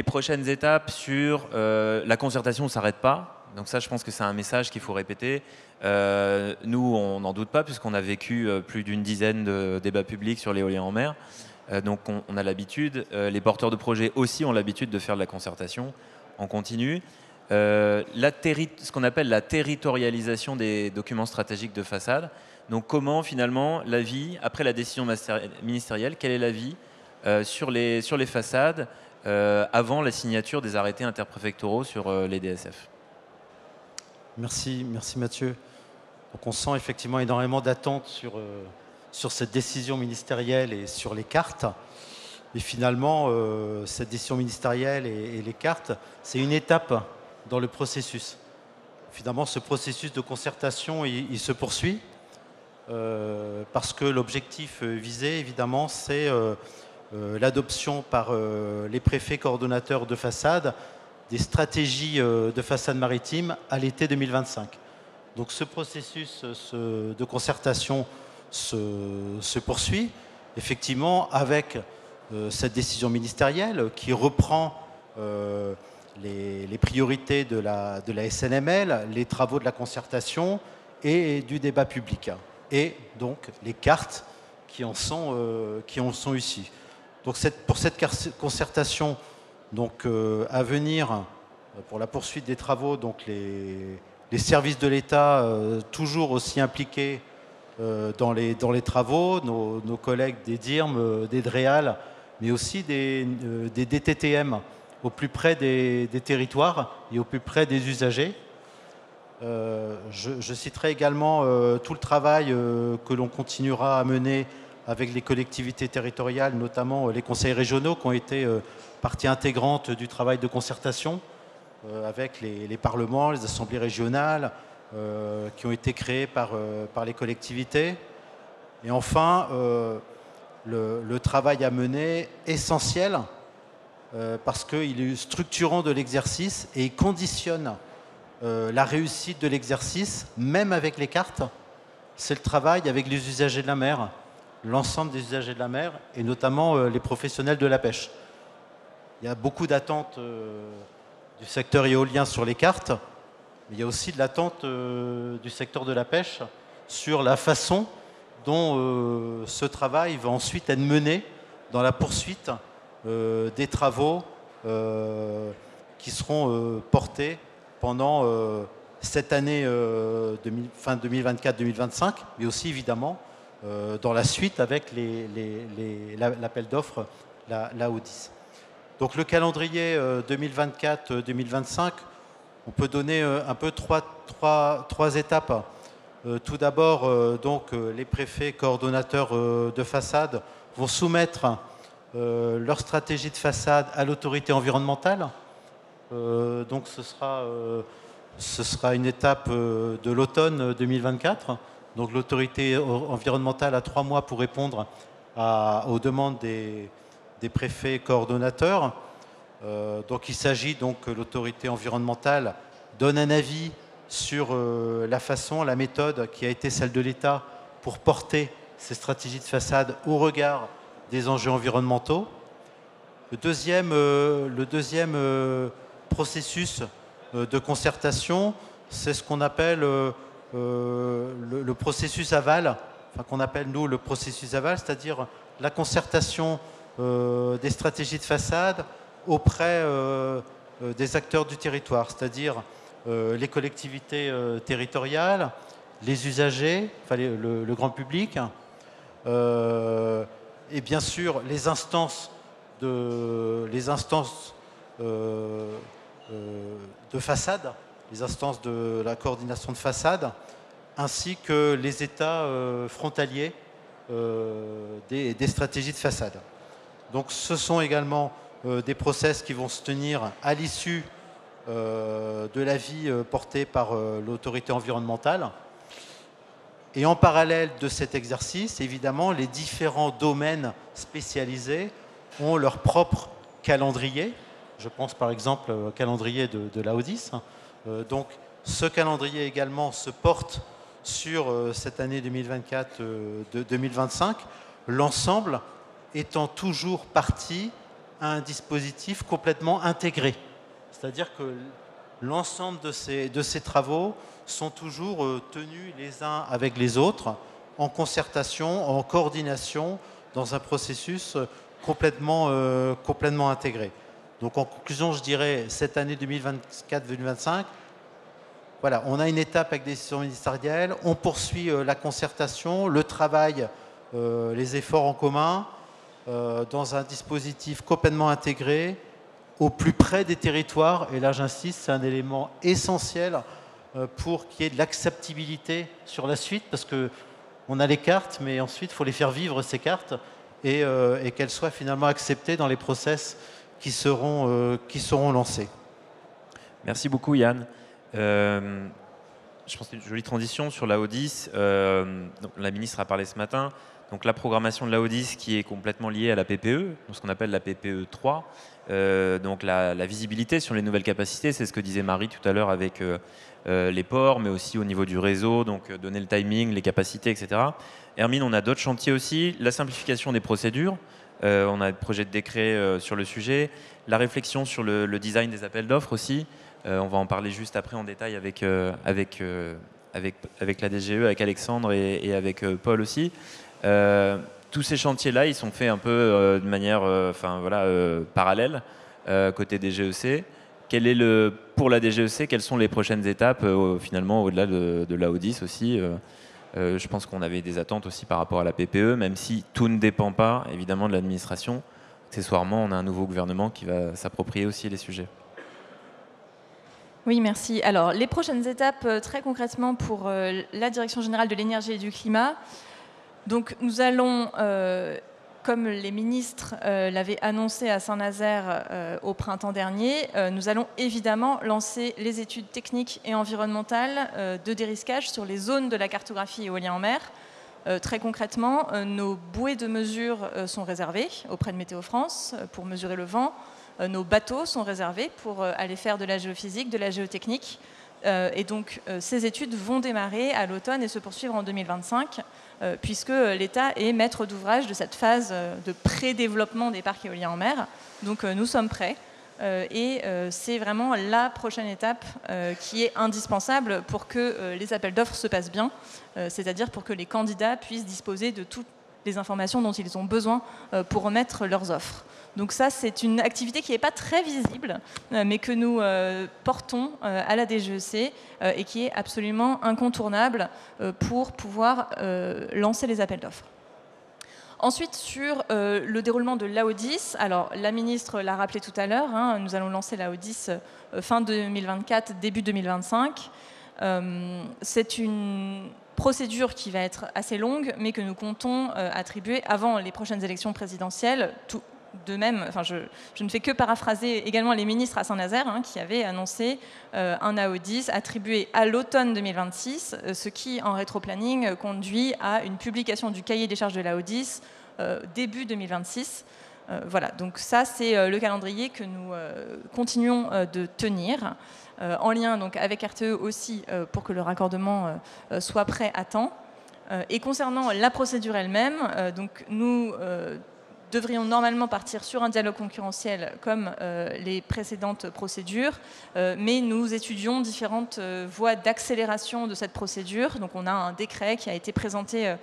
prochaines étapes sur la concertation ne s'arrête pas? Donc ça, je pense que c'est un message qu'il faut répéter. Nous, on n'en doute pas, puisqu'on a vécu plus d'une dizaine de débats publics sur l'éolien en mer. Donc on a l'habitude, les porteurs de projets aussi ont l'habitude de faire de la concertation en continu. Ce qu'on appelle la territorialisation des documents stratégiques de façade. Donc comment finalement l'avis, après la décision ministérielle, quel est l'avis sur les façades avant la signature des arrêtés interpréfectoraux sur les DSF? Merci Mathieu. Donc on sent effectivement énormément d'attentes sur cette décision ministérielle et sur les cartes. Et finalement, cette décision ministérielle et les cartes, c'est une étape dans le processus. Finalement, ce processus de concertation, il se poursuit. Parce que l'objectif visé, évidemment, c'est l'adoption par les préfets coordonnateurs de façade des stratégies de façade maritime à l'été 2025. Donc ce processus de concertation se poursuit, effectivement, avec cette décision ministérielle qui reprend les priorités de la SNML, les travaux de la concertation et du débat public, et donc les cartes qui en sont ici. Donc pour cette concertation donc, à venir, pour la poursuite des travaux, donc les services de l'État toujours aussi impliqués dans les travaux, nos collègues des DIRM, des DREAL, mais aussi des DTTM au plus près des territoires et au plus près des usagers. Je citerai également tout le travail que l'on continuera à mener avec les collectivités territoriales, notamment les conseils régionaux qui ont été partie intégrante du travail de concertation avec les parlements, les assemblées régionales qui ont été créés par les collectivités. Et enfin, le travail à mener essentiel parce qu'il est structurant de l'exercice et il conditionne la réussite de l'exercice, même avec les cartes, c'est le travail avec les usagers de la mer, l'ensemble des usagers de la mer, et notamment les professionnels de la pêche. Il y a beaucoup d'attentes du secteur éolien sur les cartes, mais il y a aussi de l'attente du secteur de la pêche sur la façon dont ce travail va ensuite être mené dans la poursuite des travaux qui seront portés pendant cette année fin 2024-2025, mais aussi évidemment dans la suite avec l'appel d'offres, la Odis. Donc le calendrier 2024-2025, on peut donner un peu trois étapes. Tout d'abord, donc les préfets coordonnateurs de façade vont soumettre leur stratégie de façade à l'autorité environnementale. Donc ce sera une étape de l'automne 2024. Donc l'autorité environnementale a 3 mois pour répondre aux demandes des préfets coordonnateurs. Donc il s'agit donc que l'autorité environnementale donne un avis sur la façon, la méthode qui a été celle de l'État pour porter ces stratégies de façade au regard des enjeux environnementaux. Le deuxième processus de concertation, c'est ce qu'on appelle le processus aval, enfin qu'on appelle nous le processus aval, c'est-à-dire la concertation des stratégies de façade auprès des acteurs du territoire, c'est-à-dire les collectivités territoriales, les usagers, enfin le grand public, et bien sûr les instances de façade, les instances de la coordination de façade, ainsi que les États frontaliers des stratégies de façade. Donc ce sont également des process qui vont se tenir à l'issue de l'avis porté par l'autorité environnementale. Et en parallèle de cet exercice, évidemment, les différents domaines spécialisés ont leur propre calendrier. Je pense par exemple au calendrier de la Odis. Donc ce calendrier également se porte sur cette année 2024-2025, l'ensemble étant toujours parti à un dispositif complètement intégré. C'est-à-dire que l'ensemble de ces travaux sont toujours tenus les uns avec les autres, en concertation, en coordination, dans un processus complètement intégré. Donc en conclusion, je dirais, cette année 2024-2025, voilà, on a une étape avec des décisions ministérielles, on poursuit la concertation, le travail, les efforts en commun, dans un dispositif complètement intégré, au plus près des territoires, et là j'insiste, c'est un élément essentiel pour qu'il y ait de l'acceptabilité sur la suite, parce qu'on a les cartes, mais ensuite il faut les faire vivre ces cartes, et qu'elles soient finalement acceptées dans les process qui seront lancés. Merci beaucoup Yann. Je pense que c'est une jolie transition sur la Odis. Donc, la ministre a parlé ce matin Donc la programmation de l'AO10 qui est complètement liée à la PPE, ce qu'on appelle la PPE 3. Donc la visibilité sur les nouvelles capacités, c'est ce que disait Marie tout à l'heure avec les ports, mais aussi au niveau du réseau, donc donner le timing, les capacités, etc. Hermine, on a d'autres chantiers aussi, la simplification des procédures, on a un projet de décret sur le sujet, la réflexion sur le design des appels d'offres aussi, on va en parler juste après en détail avec la DGE, avec Alexandre et avec Paul aussi. Tous ces chantiers-là, ils sont faits un peu de manière parallèle côté DGEC. Pour la DGEC, quelles sont les prochaines étapes finalement au-delà de l'AO10 aussi je pense qu'on avait des attentes aussi par rapport à la PPE, même si tout ne dépend pas évidemment de l'administration. Accessoirement, on a un nouveau gouvernement qui va s'approprier aussi les sujets. Oui, merci. Alors, les prochaines étapes, très concrètement, pour la Direction générale de l'énergie et du climat. Donc, nous allons, comme les ministres l'avaient annoncé à Saint-Nazaire au printemps dernier, nous allons évidemment lancer les études techniques et environnementales de dérisquage sur les zones de la cartographie éolien en mer. Très concrètement, nos bouées de mesure sont réservées auprès de Météo France pour mesurer le vent. Nos bateaux sont réservés pour aller faire de la géophysique, de la géotechnique. Et donc, ces études vont démarrer à l'automne et se poursuivre en 2025, puisque l'État est maître d'ouvrage de cette phase de pré-développement des parcs éoliens en mer. Donc, nous sommes prêts. Et c'est vraiment la prochaine étape qui est indispensable pour que les appels d'offres se passent bien, c'est-à-dire pour que les candidats puissent disposer de toutes les informations dont ils ont besoin pour remettre leurs offres. Donc ça, c'est une activité qui n'est pas très visible, mais que nous portons à la DGEC et qui est absolument incontournable pour pouvoir lancer les appels d'offres. Ensuite, sur le déroulement de l'AO10, alors la ministre l'a rappelé tout à l'heure, nous allons lancer l'AO10 fin 2024, début 2025. C'est une procédure qui va être assez longue, mais que nous comptons attribuer avant les prochaines élections présidentielles. De même, je ne fais que paraphraser également les ministres à Saint-Nazaire qui avaient annoncé un AO10 attribué à l'automne 2026, ce qui, en rétroplanning, conduit à une publication du cahier des charges de l'AO10 début 2026. Voilà, donc ça, c'est le calendrier que nous continuons de tenir, en lien donc, avec RTE aussi, pour que le raccordement soit prêt à temps. Et concernant la procédure elle-même, donc nous devrions normalement partir sur un dialogue concurrentiel comme les précédentes procédures, mais nous étudions différentes voies d'accélération de cette procédure. Donc on a un décret qui a été présenté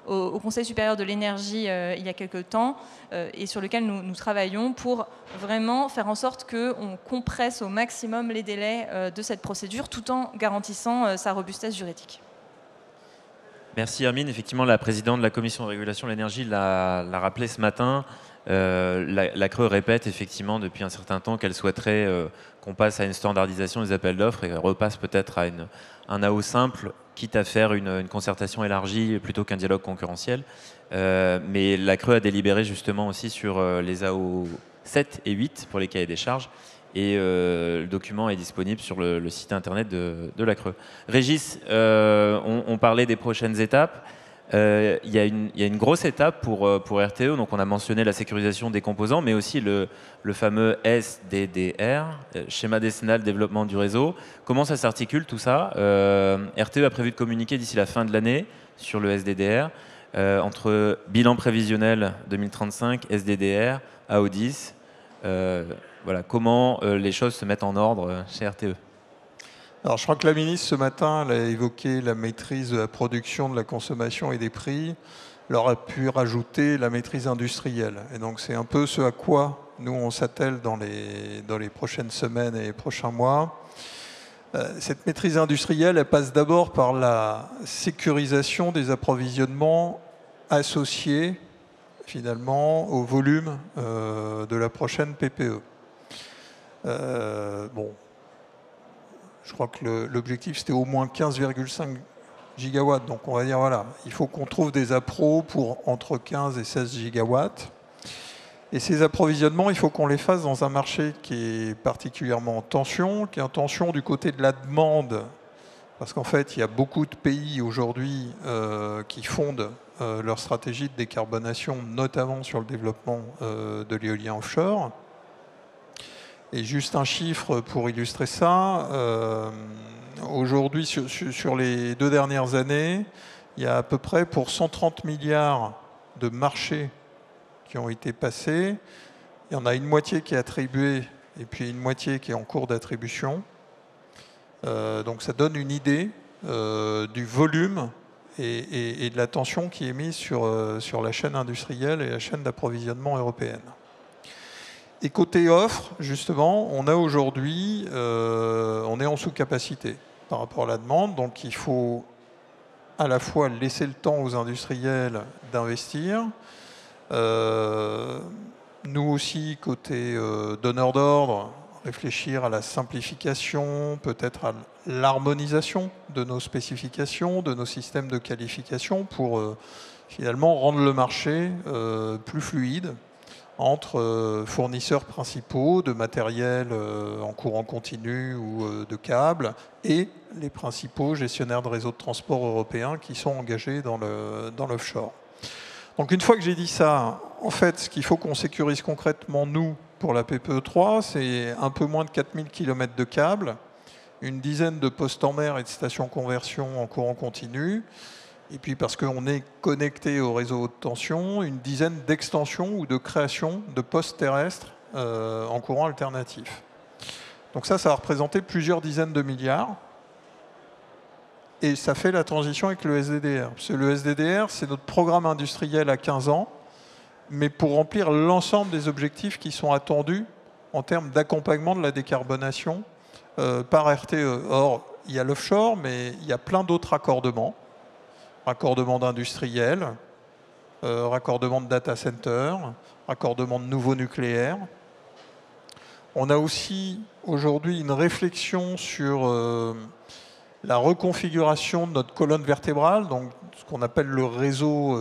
au Conseil supérieur de l'énergie il y a quelques temps et sur lequel nous travaillons pour vraiment faire en sorte qu'on compresse au maximum les délais de cette procédure tout en garantissant sa robustesse juridique. Merci Hermine. Effectivement, la présidente de la Commission de régulation de l'énergie l'a rappelé ce matin. La CRE répète effectivement depuis un certain temps qu'elle souhaiterait qu'on passe à une standardisation des appels d'offres et repasse peut-être à un AO simple, quitte à faire une concertation élargie plutôt qu'un dialogue concurrentiel. Mais la CRE a délibéré justement aussi sur les AO 7 et 8 pour les cahiers des charges. Et le document est disponible sur le site internet de la CRE. Régis, on parlait des prochaines étapes. Il y a une grosse étape pour RTE. Donc on a mentionné la sécurisation des composants, mais aussi le fameux SDDR, schéma décennal de développement du réseau. Comment ça s'articule tout ça? RTE a prévu de communiquer d'ici la fin de l'année sur le SDDR, entre bilan prévisionnel 2035, SDDR, AO10. Voilà, comment les choses se mettent en ordre chez RTE? Alors, je crois que la ministre, ce matin, elle a évoqué la maîtrise de la production, de la consommation et des prix. Elle aurait pu rajouter la maîtrise industrielle. Et donc, c'est un peu ce à quoi nous, on s'attelle dans les prochaines semaines et les prochains mois. Cette maîtrise industrielle, elle passe d'abord par la sécurisation des approvisionnements associés, finalement, au volume de la prochaine PPE. Bon, je crois que l'objectif c'était au moins 15,5 gigawatts, donc on va dire voilà, il faut qu'on trouve des appros pour entre 15 et 16 gigawatts. Et ces approvisionnements, il faut qu'on les fasse dans un marché qui est particulièrement en tension, qui est en tension du côté de la demande, parce qu'en fait il y a beaucoup de pays aujourd'hui qui fondent leur stratégie de décarbonation, notamment sur le développement de l'éolien offshore. Et juste un chiffre pour illustrer ça. Aujourd'hui, sur les 2 dernières années, il y a à peu près pour 130 milliards de marchés qui ont été passés. Il y en a une moitié qui est attribuée et puis une moitié qui est en cours d'attribution. Donc ça donne une idée du volume et de la tension qui est mise sur la chaîne industrielle et la chaîne d'approvisionnement européenne. Et côté offre, justement, on a aujourd'hui, on est en sous-capacité par rapport à la demande, donc il faut à la fois laisser le temps aux industriels d'investir. Nous aussi, côté donneur d'ordre, réfléchir à la simplification, peut-être à l'harmonisation de nos spécifications, de nos systèmes de qualification pour finalement rendre le marché plus fluide entre fournisseurs principaux de matériel en courant continu ou de câbles et les principaux gestionnaires de réseaux de transport européens qui sont engagés dans l'offshore. Donc une fois que j'ai dit ça, en fait, ce qu'il faut qu'on sécurise concrètement, nous, pour la PPE3, c'est un peu moins de 4000 km de câbles, une dizaine de postes en mer et de stations conversion en courant continu, et puis parce qu'on est connecté au réseau haute tension, une dizaine d'extensions ou de créations de postes terrestres en courant alternatif. Donc ça va représenter plusieurs dizaines de milliards. Et ça fait la transition avec le SDDR. Parce que le SDDR, c'est notre programme industriel à 15 ans, mais pour remplir l'ensemble des objectifs qui sont attendus en termes d'accompagnement de la décarbonation par RTE. Or, il y a l'offshore, mais il y a plein d'autres raccordements. Raccordement d'industriels, raccordement de data centers, raccordement de nouveaux nucléaires. On a aussi aujourd'hui une réflexion sur la reconfiguration de notre colonne vertébrale, donc ce qu'on appelle le réseau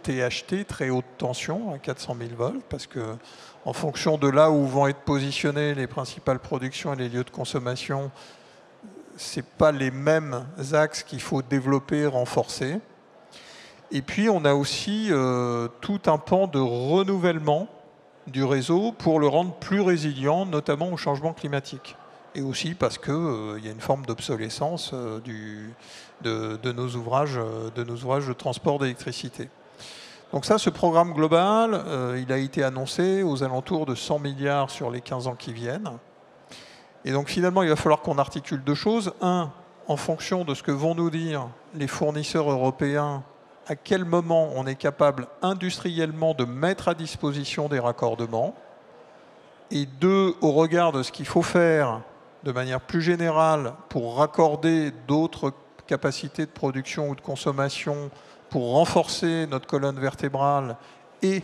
THT, très haute tension, à 400 000 volts, parce que en fonction de là où vont être positionnées les principales productions et les lieux de consommation, ce n'est pas les mêmes axes qu'il faut développer, renforcer. Et puis on a aussi tout un pan de renouvellement du réseau pour le rendre plus résilient, notamment au changement climatique. Et aussi parce qu'il y a une forme d'obsolescence de nos ouvrages de transport d'électricité. Donc ça, ce programme global, il a été annoncé aux alentours de 100 milliards sur les 15 ans qui viennent. Et donc finalement, il va falloir qu'on articule deux choses. Un, en fonction de ce que vont nous dire les fournisseurs européens, à quel moment on est capable industriellement de mettre à disposition des raccordements. Et deux, au regard de ce qu'il faut faire de manière plus générale pour raccorder d'autres capacités de production ou de consommation, pour renforcer notre colonne vertébrale et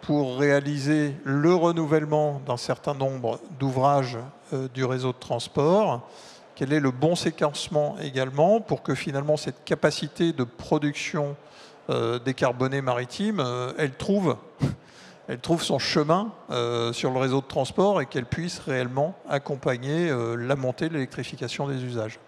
pour réaliser le renouvellement d'un certain nombre d'ouvrages du réseau de transport. Quel est le bon séquencement également pour que finalement cette capacité de production décarbonée maritime, elle trouve son chemin sur le réseau de transport et qu'elle puisse réellement accompagner la montée de l'électrification des usages.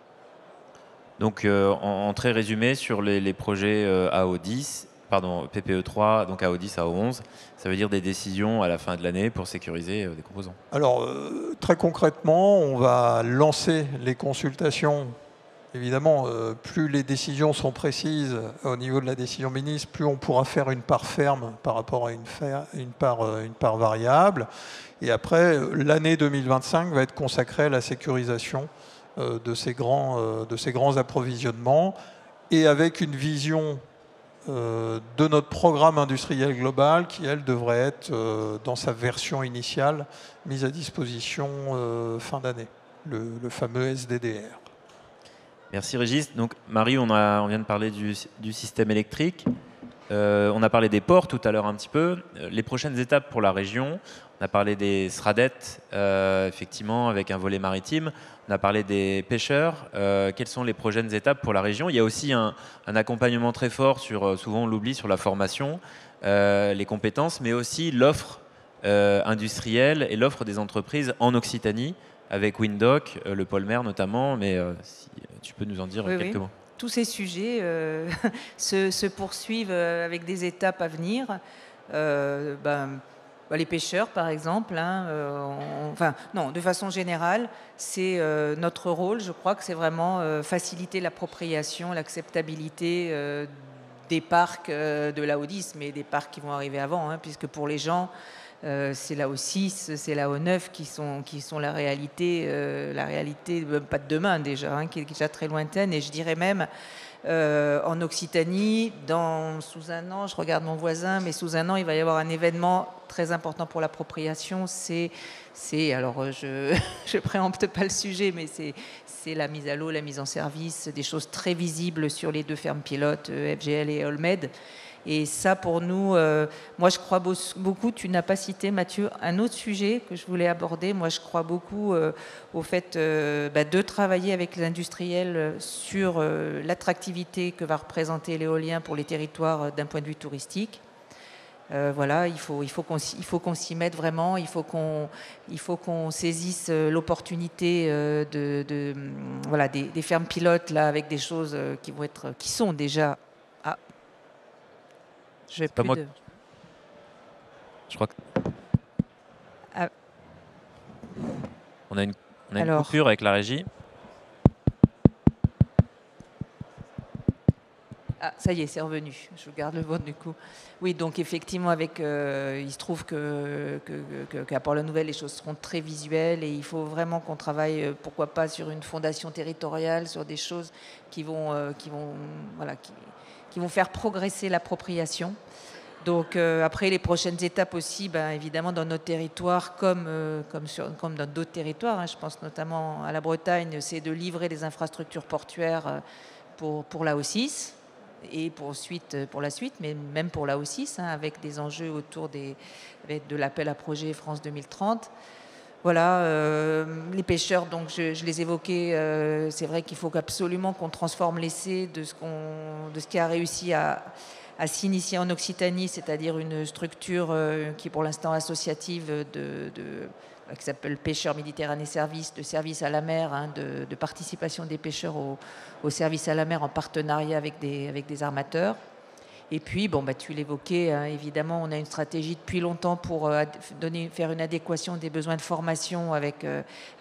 Donc en très résumé sur les projets AO10, pardon, PPE3, donc AO10, AO11, ça veut dire des décisions à la fin de l'année pour sécuriser des composants. Alors très concrètement, on va lancer les consultations. Évidemment, plus les décisions sont précises au niveau de la décision ministre, plus on pourra faire une part ferme par rapport à une part variable. Et après, l'année 2025 va être consacrée à la sécurisation de ces grands approvisionnements et avec une vision de notre programme industriel global qui, elle, devrait être dans sa version initiale mise à disposition fin d'année, le fameux SDDR. Merci Régis. Donc Marie, on vient de parler du système électrique. On a parlé des ports tout à l'heure un petit peu. Les prochaines étapes pour la région, on a parlé des SRADET, effectivement, avec un volet maritime. On a parlé des pêcheurs. Quelles sont les prochaines étapes pour la région? Il y a aussi un accompagnement très fort, souvent on l'oublie, sur la formation, les compétences, mais aussi l'offre industrielle et l'offre des entreprises en Occitanie, avec Windhoek, le Polmer notamment, mais si tu peux nous en dire quelques mots. tous ces sujets se poursuivent avec des étapes à venir. Les pêcheurs, par exemple, non, de façon générale, c'est notre rôle. Je crois que c'est vraiment faciliter l'appropriation, l'acceptabilité des parcs de l'AO10, mais des parcs qui vont arriver avant, puisque pour les gens, c'est la O6, c'est la O9 qui sont la réalité, pas de demain déjà, qui est déjà très lointaine. Et je dirais même, en Occitanie, sous un an, je regarde mon voisin, mais sous un an, il va y avoir un événement très important pour l'appropriation. Alors, je préempte pas le sujet, mais c'est la mise à l'eau, la mise en service, des choses très visibles sur les 2 fermes pilotes, FGL et Olmed. Et ça, pour nous, moi, je crois beaucoup, tu n'as pas cité, Mathieu, un autre sujet que je voulais aborder. Moi, je crois beaucoup au fait de travailler avec les industriels sur l'attractivité que va représenter l'éolien pour les territoires d'un point de vue touristique. Voilà, il faut qu'on s'y mette vraiment, il faut qu'on saisisse l'opportunité des fermes pilotes là, avec des choses qui sont déjà... Je crois que... On a une coupure avec la régie. Ah, ça y est, c'est revenu. Je garde le vote du coup. Oui, donc effectivement, il se trouve qu'à Port-la-Nouvelle, les choses seront très visuelles et il faut vraiment qu'on travaille, pourquoi pas, sur une fondation territoriale, sur des choses qui vont faire progresser l'appropriation. Donc après, les prochaines étapes aussi, évidemment, dans notre territoire, comme dans d'autres territoires, je pense notamment à la Bretagne, c'est de livrer des infrastructures portuaires pour la O6 et pour la suite, mais même pour la O6, avec des enjeux autour de l'appel à projet France 2030. Voilà, les pêcheurs, donc je les évoquais, c'est vrai qu'il faut absolument qu'on transforme l'essai de ce qui a réussi à s'initier en Occitanie, c'est-à-dire une structure qui est pour l'instant associative qui s'appelle Pêcheurs Méditerranée Service, de service à la mer, de participation des pêcheurs au service à la mer en partenariat avec des armateurs. Et puis, tu l'évoquais, évidemment, on a une stratégie depuis longtemps pour faire une adéquation des besoins de formation avec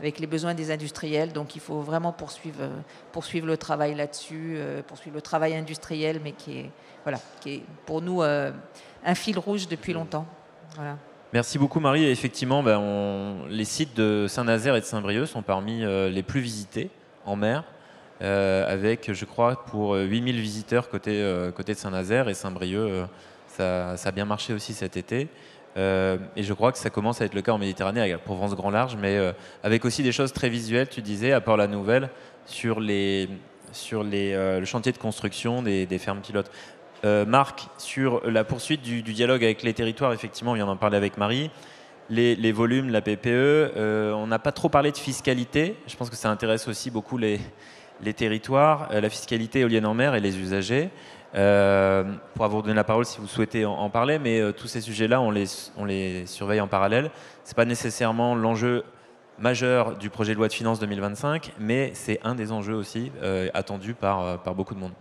les besoins des industriels. Donc, il faut vraiment poursuivre le travail là-dessus, poursuivre le travail industriel, mais qui est pour nous un fil rouge depuis longtemps. Voilà. Merci beaucoup, Marie. Et effectivement, les sites de Saint-Nazaire et de Saint-Brieuc sont parmi les plus visités en mer. Avec, je crois, pour 8000 visiteurs côté de Saint-Nazaire et Saint-Brieuc, ça a bien marché aussi cet été. Et je crois que ça commence à être le cas en Méditerranée avec la Provence Grand Large, mais avec aussi des choses très visuelles, tu disais, à Port-la-Nouvelle, sur le chantier de construction des fermes pilotes. Marc, sur la poursuite du dialogue avec les territoires, effectivement, on vient d'en parler avec Marie. Les volumes, la PPE, on n'a pas trop parlé de fiscalité. Je pense que ça intéresse aussi beaucoup les territoires, la fiscalité éolienne en mer et les usagers. Pour vous donner la parole si vous souhaitez en parler, mais tous ces sujets-là, on les surveille en parallèle. Ce n'est pas nécessairement l'enjeu majeur du projet de loi de finances 2025, mais c'est un des enjeux aussi attendus par beaucoup de monde.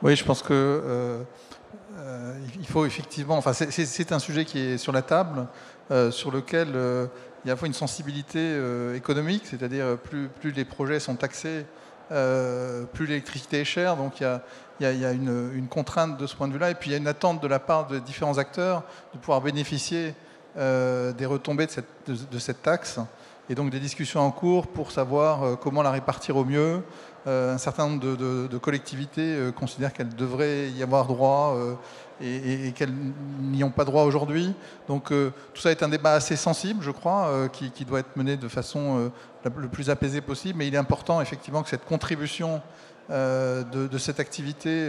Oui, je pense que il faut effectivement... c'est un sujet qui est sur la table, sur lequel il y a à la fois une sensibilité économique, c'est-à-dire plus les projets sont taxés, plus l'électricité est chère, donc il y a une contrainte de ce point de vue-là, et puis il y a une attente de la part de différents acteurs de pouvoir bénéficier des retombées de cette taxe, et donc des discussions en cours pour savoir comment la répartir au mieux. Un certain nombre de collectivités considèrent qu'elles devraient y avoir droit et qu'elles n'y ont pas droit aujourd'hui. Donc tout ça est un débat assez sensible, je crois, qui doit être mené de façon le plus apaisée possible. Mais il est important, effectivement, que cette contribution de cette activité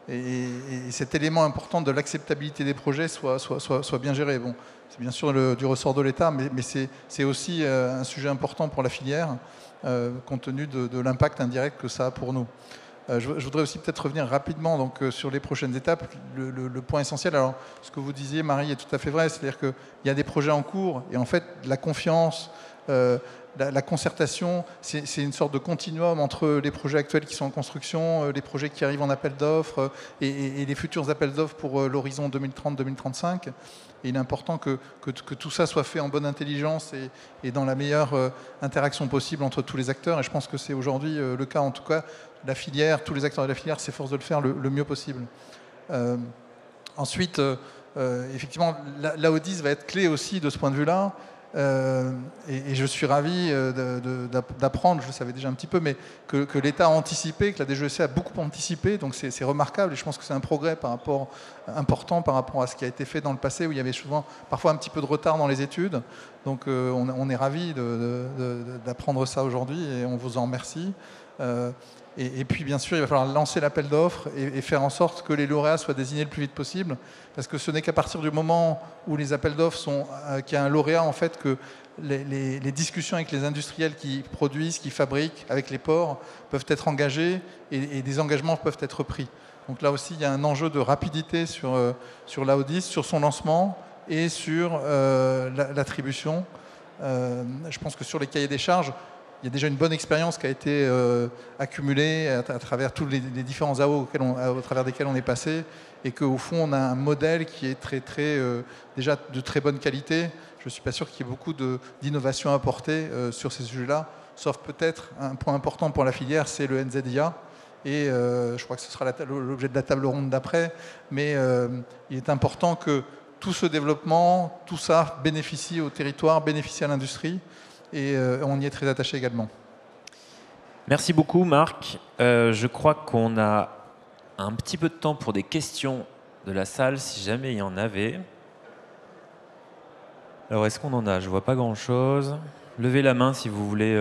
et cet élément important de l'acceptabilité des projets soit bien géré. Bon, c'est bien sûr du ressort de l'État, mais c'est aussi un sujet important pour la filière, compte tenu de l'impact indirect que ça a pour nous. Je voudrais aussi peut-être revenir rapidement sur les prochaines étapes. Le point essentiel, alors ce que vous disiez, Marie, est tout à fait vrai, c'est-à-dire qu'il y a des projets en cours et en fait la confiance, La concertation, c'est une sorte de continuum entre les projets actuels qui sont en construction, les projets qui arrivent en appel d'offres et les futurs appels d'offres pour l'horizon 2030-2035. Et il est important que tout ça soit fait en bonne intelligence et dans la meilleure interaction possible entre tous les acteurs. Et je pense que c'est aujourd'hui le cas, en tout cas, la filière, tous les acteurs de la filière s'efforcent de le faire le mieux possible. Ensuite, effectivement, l'AO10 va être clé aussi de ce point de vue-là. Et je suis ravi d'apprendre, je le savais déjà un petit peu, mais que l'État a anticipé, que la DGEC a beaucoup anticipé, donc c'est remarquable et je pense que c'est un progrès important par rapport à ce qui a été fait dans le passé où il y avait souvent parfois un petit peu de retard dans les études. Donc on est ravi d'apprendre ça aujourd'hui et on vous en remercie. Et puis bien sûr, il va falloir lancer l'appel d'offres et faire en sorte que les lauréats soient désignés le plus vite possible, parce que ce n'est qu'à partir du moment où les appels d'offres sont qu'il y a un lauréat, en fait, que les discussions avec les industriels qui produisent, qui fabriquent, avec les ports, peuvent être engagées et des engagements peuvent être pris. Donc là aussi, il y a un enjeu de rapidité sur l'AO10, sur son lancement et sur l'attribution. Je pense que sur les cahiers des charges, il y a déjà une bonne expérience qui a été accumulée à travers tous les différents AO au travers desquels on est passé, et qu'au fond, on a un modèle qui est déjà de très bonne qualité. Je ne suis pas sûr qu'il y ait beaucoup d'innovation à apporter sur ces sujets-là, sauf peut-être un point important pour la filière, c'est le NZIA. Et je crois que ce sera l'objet de la table ronde d'après. Mais il est important que tout ce développement, tout ça bénéficie au territoire, bénéficie à l'industrie. Et on y est très attaché également. Merci beaucoup, Marc. Je crois qu'on a un petit peu de temps pour des questions de la salle, si jamais il y en avait. Alors, est-ce qu'on en a? Je ne vois pas grand-chose. Levez la main si vous voulez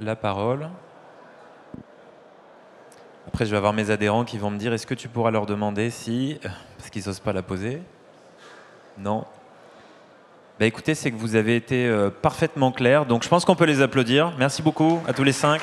la parole. Après, je vais avoir mes adhérents qui vont me dire, est-ce que tu pourras leur demander si... Parce qu'ils n'osent pas la poser. Non. Bah écoutez, c'est que vous avez été parfaitement clair, donc je pense qu'on peut les applaudir. Merci beaucoup à tous les 5.